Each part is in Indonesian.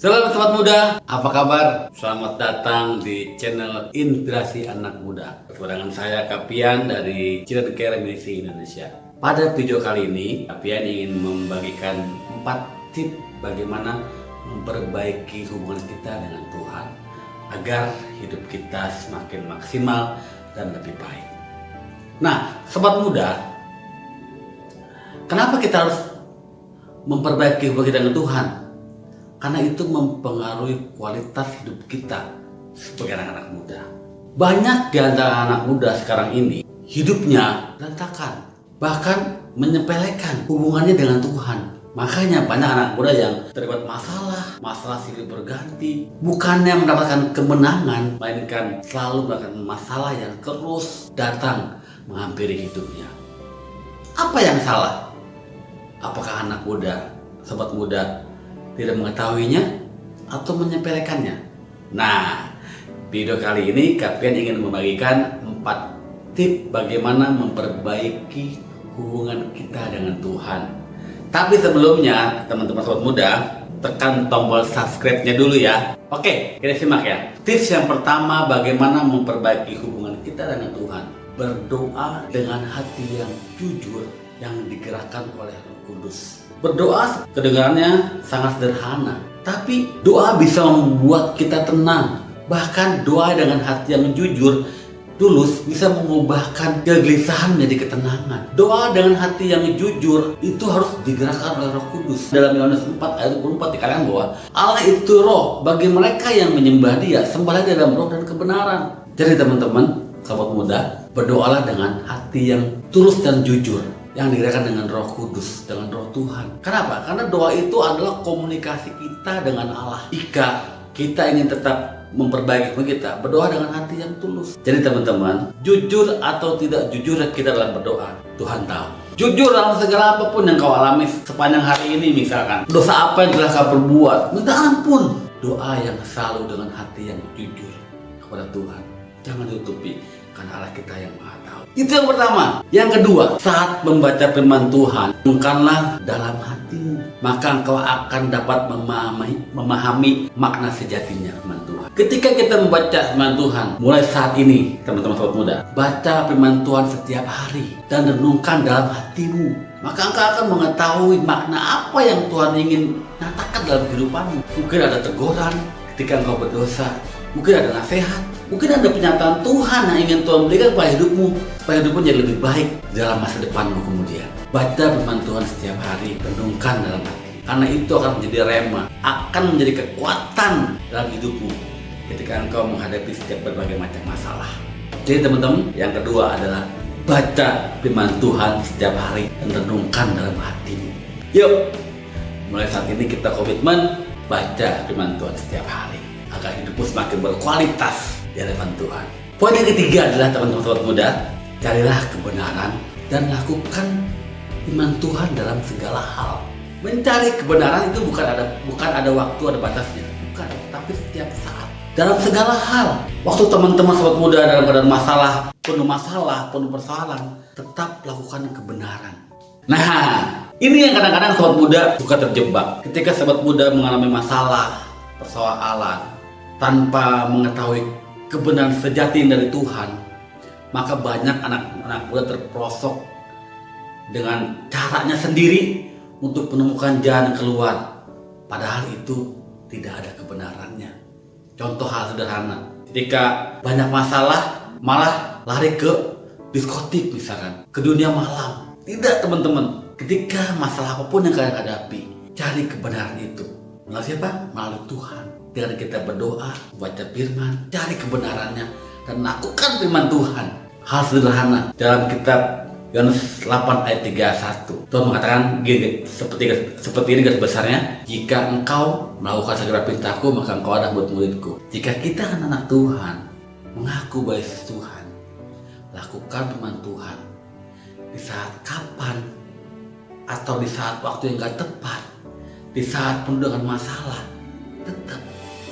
Selamat sobat muda, apa kabar? Selamat datang di channel Inspirasi Anak Muda. Kedatangan saya Kapian dari Children Care Ministry Indonesia. Pada video kali ini, Kapian ingin membagikan 4 tips bagaimana memperbaiki hubungan kita dengan Tuhan agar hidup kita semakin maksimal dan lebih baik. Nah, sobat muda, kenapa kita harus memperbaiki hubungan kita dengan Tuhan? Karena itu mempengaruhi kualitas hidup kita sebagai anak-anak muda. Banyak di antara anak muda sekarang ini hidupnya berantakan, bahkan menyepelekan hubungannya dengan Tuhan. Makanya banyak anak muda yang terlibat masalah silih berganti. Bukannya mendapatkan kemenangan, melainkan selalu mendapatkan masalah yang terus datang menghampiri hidupnya. Apa yang salah? Apakah anak muda, sobat muda, tidak mengetahuinya atau menyepelekannya? Nah, video kali ini Kapian ingin membagikan 4 tips bagaimana memperbaiki hubungan kita dengan Tuhan. Tapi sebelumnya, teman-teman sobat muda, tekan tombol subscribe-nya dulu ya. Oke, kita simak ya. Tips yang pertama, bagaimana memperbaiki hubungan kita dengan Tuhan. Berdoa dengan hati yang jujur yang digerakkan oleh Roh Kudus. Berdoa kedengarannya sangat sederhana, tapi doa bisa membuat kita tenang. Bahkan doa dengan hati yang jujur, tulus bisa mengubahkan kegelisahan menjadi ketenangan. Doa dengan hati yang jujur itu harus digerakkan oleh Roh Kudus. Dalam Yohanes 4 ayat 24 dikatakan bahwa Allah itu roh, bagi mereka yang menyembah Dia sembahlah dalam roh dan kebenaran. Jadi teman-teman, sahabat muda, berdoalah dengan hati yang tulus dan jujur, yang digerakkan dengan Roh Kudus, dengan Roh Tuhan. Kenapa? Karena doa itu adalah komunikasi kita dengan Allah. Jika kita ingin tetap memperbaiki hubungan kita, berdoa dengan hati yang tulus. Jadi teman-teman, jujur atau tidak jujur kita dalam berdoa, Tuhan tahu. Jujur dalam segala apapun yang kau alami sepanjang hari ini, misalkan dosa apa yang telah kau perbuat, minta ampun. Doa yang selalu dengan hati yang jujur kepada Tuhan, jangan tutupi, karena Allah kita yang Maha Tahu. Itu yang pertama. Yang kedua, saat membaca firman Tuhan, renungkanlah dalam hatimu, maka engkau akan dapat memahami makna sejatinya firman Tuhan. Ketika kita membaca firman Tuhan, mulai saat ini, teman-teman sobat muda, baca firman Tuhan setiap hari dan renungkan dalam hatimu, maka engkau akan mengetahui makna apa yang Tuhan ingin nyatakan dalam kehidupanmu. Mungkin ada teguran ketika engkau berdosa, mungkin ada nasihat, mungkin ada pernyataan Tuhan yang ingin Tuhan berikan pada hidupmu, supaya hidupmu jadi lebih baik dalam masa depanmu kemudian. Baca firman Tuhan setiap hari, renungkan dalam hati, karena itu akan menjadi rema, akan menjadi kekuatan dalam hidupmu ketika engkau menghadapi setiap berbagai macam masalah. Jadi teman-teman, yang kedua adalah baca firman Tuhan setiap hari dan renungkan dalam hatimu. Yuk, mulai saat ini kita komitmen baca firman Tuhan setiap hari agar hidupmu semakin berkualitas di hadapan Tuhan. Poin yang ketiga adalah teman-teman sobat muda, carilah kebenaran dan lakukan firman Tuhan dalam segala hal. Mencari kebenaran itu bukan ada waktu, ada batasnya, bukan, tapi setiap saat, dalam segala hal. Waktu teman-teman sobat muda dalam keadaan masalah, penuh persoalan, tetap lakukan kebenaran. Nah, ini yang kadang-kadang sobat muda suka terjebak. Ketika sobat muda mengalami masalah, persoalan, tanpa mengetahui kebenaran sejati dari Tuhan, maka banyak anak-anak muda terperosok dengan caranya sendiri untuk menemukan jalan keluar, padahal itu tidak ada kebenarannya. Contoh hal sederhana, ketika banyak masalah malah lari ke diskotik misalkan, ke dunia malam. Tidak teman-teman, ketika masalah apapun yang kalian hadapi, cari kebenaran itu melalui siapa? Melalui Tuhan. Dengan kita berdoa, baca firman, cari kebenarannya, dan lakukan firman Tuhan. Hal sederhana dalam kitab Yohanes 8 ayat 31, Tuhan mengatakan gini, seperti ini garis besarnya, jika engkau melakukan segala perintahku, maka engkau adalah murid-muridku. Jika kita anak Tuhan, mengaku bahwa Yesus Tuhan, lakukan firman Tuhan di saat kapan atau di saat waktu yang gak tepat, di saat penuh dengan masalah, tetap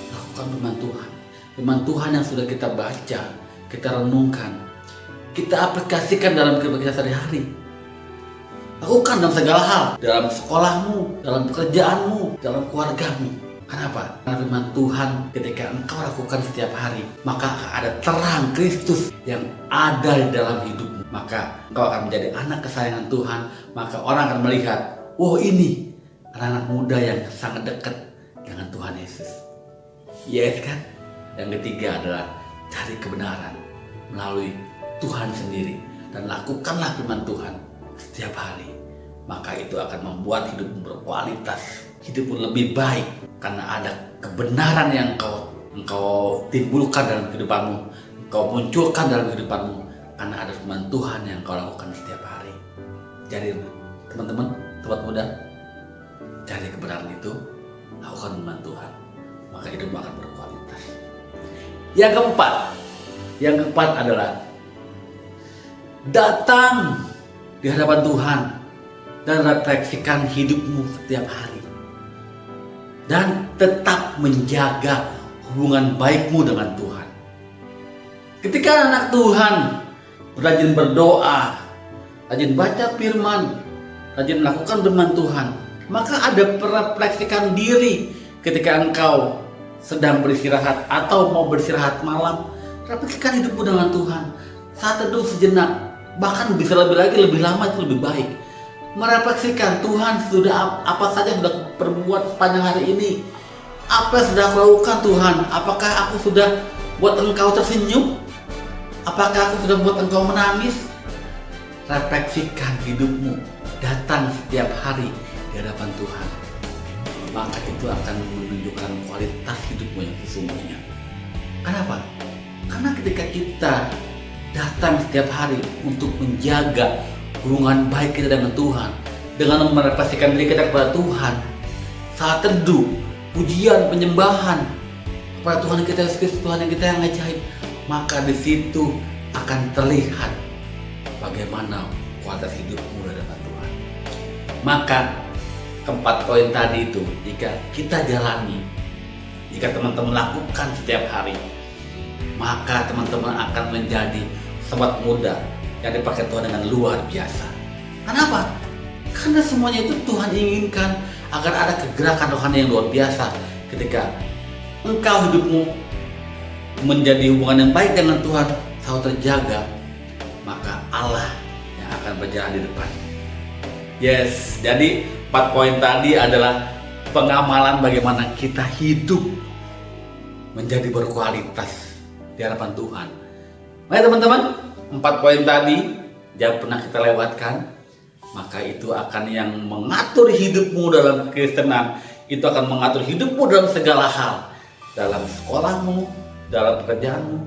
lakukan firman Tuhan. Firman Tuhan yang sudah kita baca, kita renungkan, kita aplikasikan dalam kehidupan kita sehari-hari. Lakukan dalam segala hal, dalam sekolahmu, dalam pekerjaanmu, dalam keluargamu. Kenapa? Karena firman Tuhan ketika engkau lakukan setiap hari, maka akan ada terang Kristus yang ada di dalam hidupmu. Maka engkau akan menjadi anak kesayangan Tuhan. Maka orang akan melihat, oh ini anak-anak muda yang sangat dekat dengan Tuhan Yesus. Yes kan? Yang ketiga adalah cari kebenaran melalui Tuhan sendiri. Dan lakukanlah firman Tuhan setiap hari. Maka itu akan membuat hidupmu berkualitas, hidupmu lebih baik. Karena ada kebenaran yang engkau timbulkan dalam kehidupanmu, engkau munculkan dalam kehidupanmu. Karena ada firman Tuhan yang engkau lakukan setiap hari. Jadi teman-teman, sobat muda, cari kebenaran itu, lakukan firman Tuhan. Maka hidupmu akan berkualitas. Yang keempat adalah datang di hadapan Tuhan dan refleksikan hidupmu setiap hari. Dan tetap menjaga hubungan baikmu dengan Tuhan. Ketika anak Tuhan rajin berdoa, rajin baca firman, rajin melakukan firman Tuhan, maka ada merefleksikan diri ketika engkau sedang beristirahat atau mau beristirahat malam. Refleksikan hidupmu dengan Tuhan. Saat teduh sejenak, bahkan bisa lebih lama itu lebih baik. Merefleksikan Tuhan sudah apa saja sudah perbuat sepanjang hari ini. Apa yang sudah aku lakukan Tuhan? Apakah aku sudah buat engkau tersenyum? Apakah aku sudah buat engkau menangis? Refleksikan hidupmu. Datang setiap hari di hadapan Tuhan. Maka itu akan menunjukkan kualitas hidupmu yang sesungguhnya. Kenapa? Karena ketika kita datang setiap hari untuk menjaga hubungan baik kita dengan Tuhan, dengan merefleksikan diri kita kepada Tuhan, saat teduh, pujian, penyembahan kepada Tuhan kita, Tuhan yang kita yang ajaib, maka di situ akan terlihat bagaimana kualitas hidupmu di hadapan Tuhan. Maka keempat poin tadi itu, jika kita jalani, jika teman-teman lakukan setiap hari, maka teman-teman akan menjadi sobat muda yang dipakai Tuhan dengan luar biasa. Kenapa? Karena semuanya itu Tuhan inginkan agar ada kegerakan rohani yang luar biasa. Ketika engkau hidupmu menjadi hubungan yang baik dengan Tuhan, selalu terjaga, maka Allah yang akan berjalan di depan. Yes, jadi 4 poin tadi adalah pengamalan bagaimana kita hidup menjadi berkualitas di hadapan Tuhan. Baik teman-teman, 4 poin tadi jangan pernah kita lewatkan. Maka itu akan yang mengatur hidupmu dalam kekristenan. Itu akan mengatur hidupmu dalam segala hal. Dalam sekolahmu, dalam pekerjaanmu,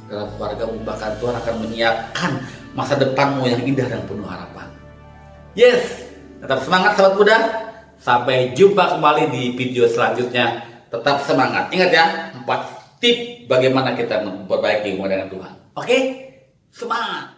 dalam keluargamu. Bahkan Tuhan akan menyiapkan masa depanmu yang indah dan penuh harapan. Yes, tetap semangat sahabat muda. Sampai jumpa kembali di video selanjutnya. Tetap semangat. Ingat ya, 4 tip bagaimana kita memperbaiki hubungan dengan Tuhan. Oke? Semangat!